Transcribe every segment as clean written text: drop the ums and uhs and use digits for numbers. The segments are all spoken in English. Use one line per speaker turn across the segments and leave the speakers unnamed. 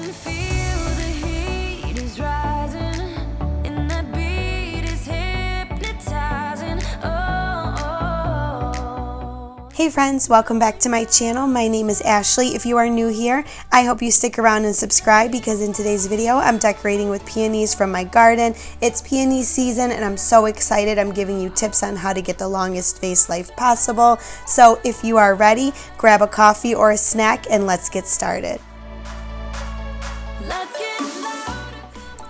Hey friends, welcome back to my channel. My name is Ashley. If you are new here, I hope you stick around and subscribe because in today's video, I'm decorating with peonies from my garden. It's peony season and I'm so excited. I'm giving you tips on how to get the longest vase life possible. So if you are ready, grab a coffee or a snack and let's get started.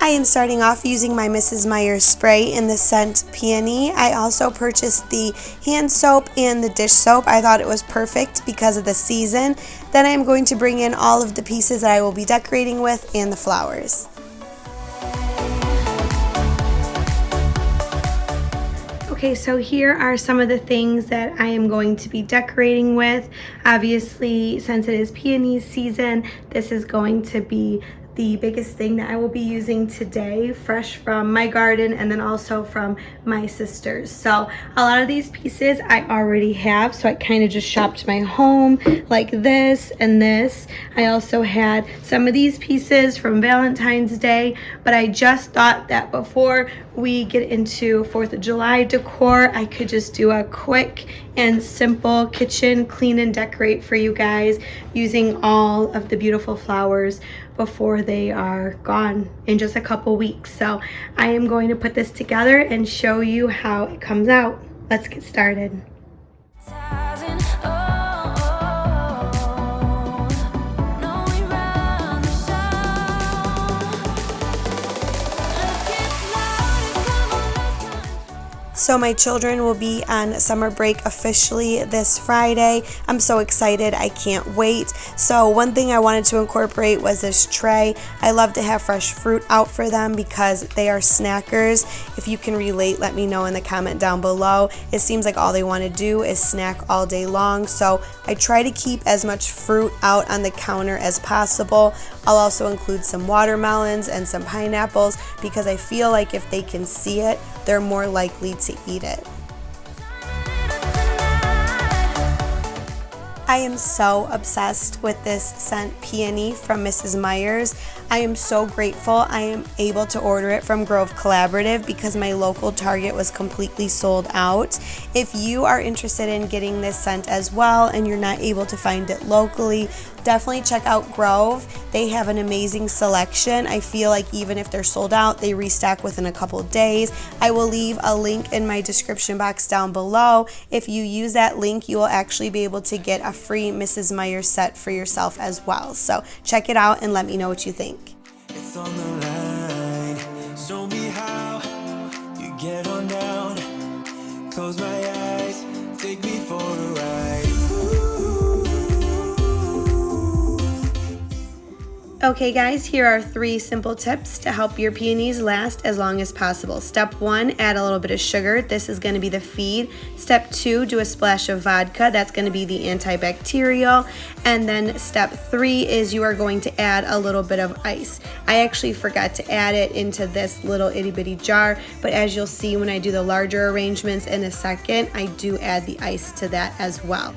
I am starting off using my Mrs. Meyers spray in the scent Peony. I also purchased the hand soap and the dish soap. I thought it was perfect because of the season. Then I am going to bring in all of the pieces that I will be decorating with and the flowers. Okay, so here are some of the things that I am going to be decorating with. Obviously, since it is peony season, this is going to be the biggest thing that I will be using today, fresh from my garden and then also from my sister's. So a lot of these pieces I already have, so I kind of just shopped my home like this and this. I also had some of these pieces from Valentine's Day, but I just thought that before we get into 4th of July decor, I could just do a quick and simple kitchen clean and decorate for you guys using all of the beautiful flowers before they are gone in just a couple weeks. So I am going to put this together and show you how it comes out. Let's get started. So my children will be on summer break officially this Friday. I'm so excited, I can't wait. So one thing I wanted to incorporate was this tray. I love to have fresh fruit out for them because they are snackers. If you can relate, let me know in the comment down below. It seems like all they want to do is snack all day long. So I try to keep as much fruit out on the counter as possible. I'll also include some watermelons and some pineapples because I feel like if they can see it, they're more likely to eat it. I am so obsessed with this scent Peony from Mrs. Meyers. I am so grateful I am able to order it from Grove Collaborative because my local Target was completely sold out. If you are interested in getting this scent as well and you're not able to find it locally, definitely check out Grove. They have an amazing selection. I feel like even if they're sold out, they restock within a couple days. I will leave a link in my description box down below. If you use that link, you will actually be able to get a free Mrs. Meyers set for yourself as well. So check it out and let me know what you think.
It's on the line. Show me how you get on down. Close my eyes, take me for a ride.
Okay guys, here are 3 simple tips to help your peonies last as long as possible. Step 1, add a little bit of sugar. This is going to be the feed. Step 2, do a splash of vodka. That's going to be the antibacterial. And then step 3 is you are going to add a little bit of ice. I actually forgot to add it into this little itty bitty jar, but as you'll see when I do the larger arrangements in a second, I do add the ice to that as well.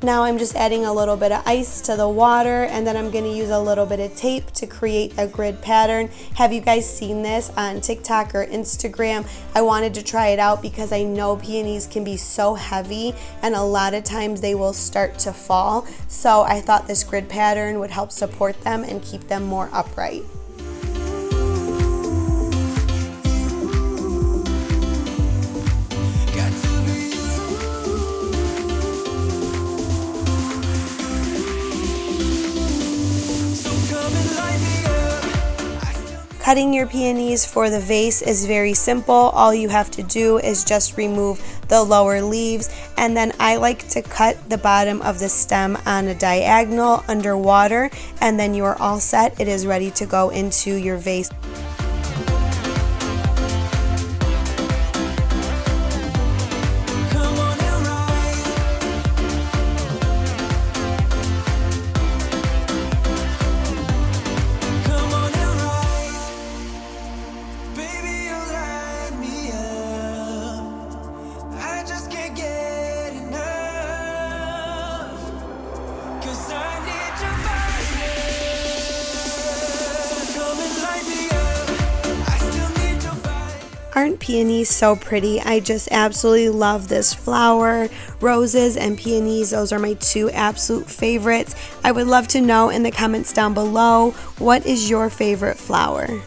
Now I'm just adding a little bit of ice to the water and then I'm going to use a little bit of tape to create a grid pattern. Have you guys seen this on TikTok or Instagram? I wanted to try it out because I know peonies can be so heavy and a lot of times they will start to fall. So I thought this grid pattern would help support them and keep them more upright. Cutting your peonies for the vase is very simple. All you have to do is just remove the lower leaves, and then I like to cut the bottom of the stem on a diagonal underwater, and then you are all set. It is ready to go into your vase. aren't peonies so pretty? I just absolutely love this flower. Roses and peonies, those are my two absolute favorites. I would love to know in the comments down below, what is your favorite flower?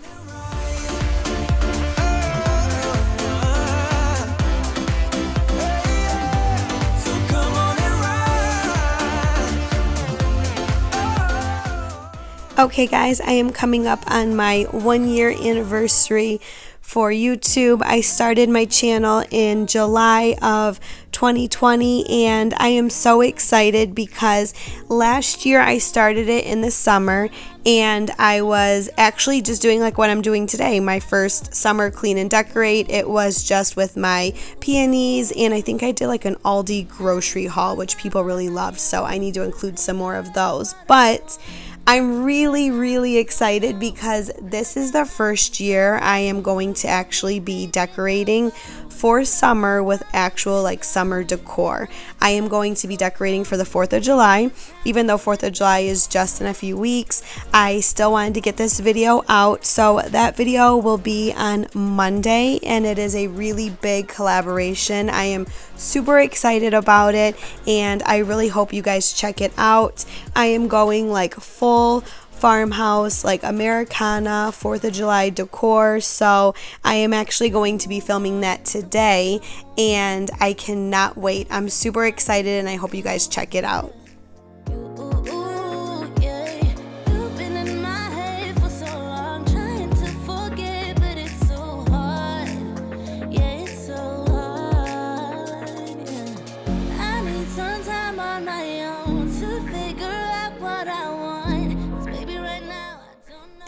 Okay guys, I am coming up on my 1-year anniversary for YouTube. I started my channel in July of 2020 and I am so excited because last year I started it in the summer and I was actually just doing like what I'm doing today, my first summer clean and decorate. It was just with my peonies and I think I did like an Aldi grocery haul, which people really loved, so I need to include some more of those. But I'm really excited because this is the first year I am going to actually be decorating for summer with actual like summer decor. I am going to be decorating for the 4th of July. Even though 4th of July is just in a few weeks, I still wanted to get this video out. So that video will be on Monday and it is a really big collaboration. I am super excited about it and I really hope you guys check it out. I am going like full farmhouse, like Americana 4th of July decor, so I am actually going to be filming that today and I cannot wait. I'm super excited and I hope you guys check it out.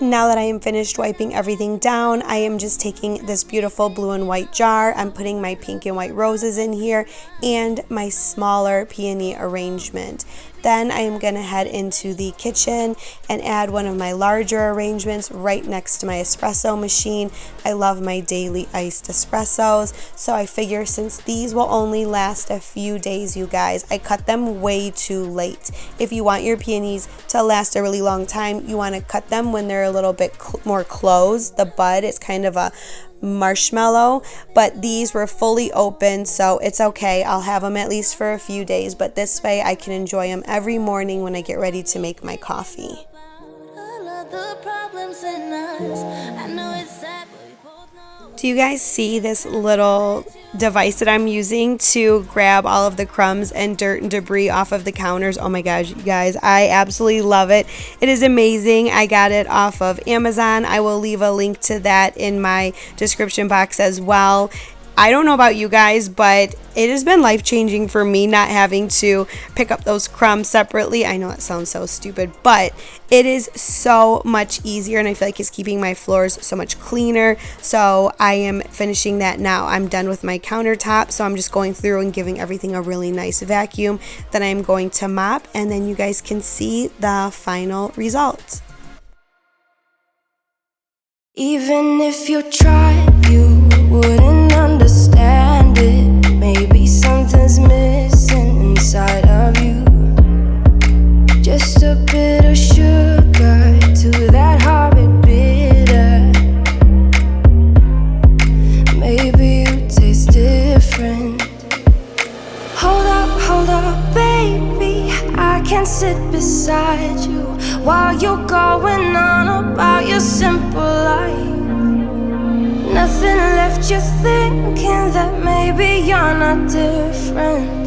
Now that I am finished wiping everything down, I am just taking this beautiful blue and white jar. I'm putting my pink and white roses in here and my smaller peony arrangement. Then I am going to head into the kitchen and add one of my larger arrangements right next to my espresso machine. I love my daily iced espressos, so I figure since these will only last a few days, you guys, I cut them way too late. If you want your peonies to last a really long time, you want to cut them when they're a little bit more closed. The bud is kind of a marshmallow, but these were fully open, so it's okay. I'll have them at least for a few days, but this way I can enjoy them every morning when I get ready to make my coffee. Do you guys see this little device that I'm using to grab all of the crumbs and dirt and debris off of the counters? Oh my gosh, you guys, I absolutely love it. It is amazing. I got it off of Amazon. I will leave a link to that in my description box as well. I don't know about you guys, but it has been life-changing for me not having to pick up those crumbs separately. I know that sounds so stupid, but it is so much easier and I feel like it's keeping my floors so much cleaner. So I am finishing that now. I'm done with my countertop, so I'm just going through and giving everything a really nice vacuum. Then I'm going to mop and then you guys can see the final result.
Even if you tried, you wouldn't understand it. Maybe something's missing inside of you. Just a bit of sugar to that horrid bitter. Maybe you taste different. Hold up, baby, I can't sit beside you while you're going on about your simple life. Nothing left you thinking that maybe you're not different.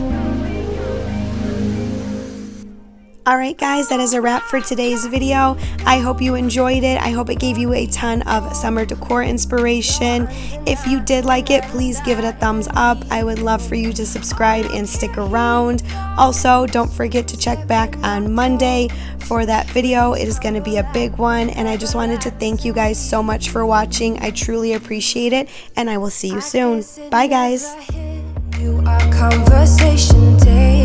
Alright guys, that is a wrap for today's video. I hope you enjoyed it. I hope it gave you a ton of summer decor inspiration. If you did like it, please give it a thumbs up. I would love for you to subscribe and stick around. Also, don't forget to check back on Monday for that video. It is going to be a big one, and I just wanted to thank you guys so much for watching. I truly appreciate it, and I will see you soon. Bye guys.
You are conversation day.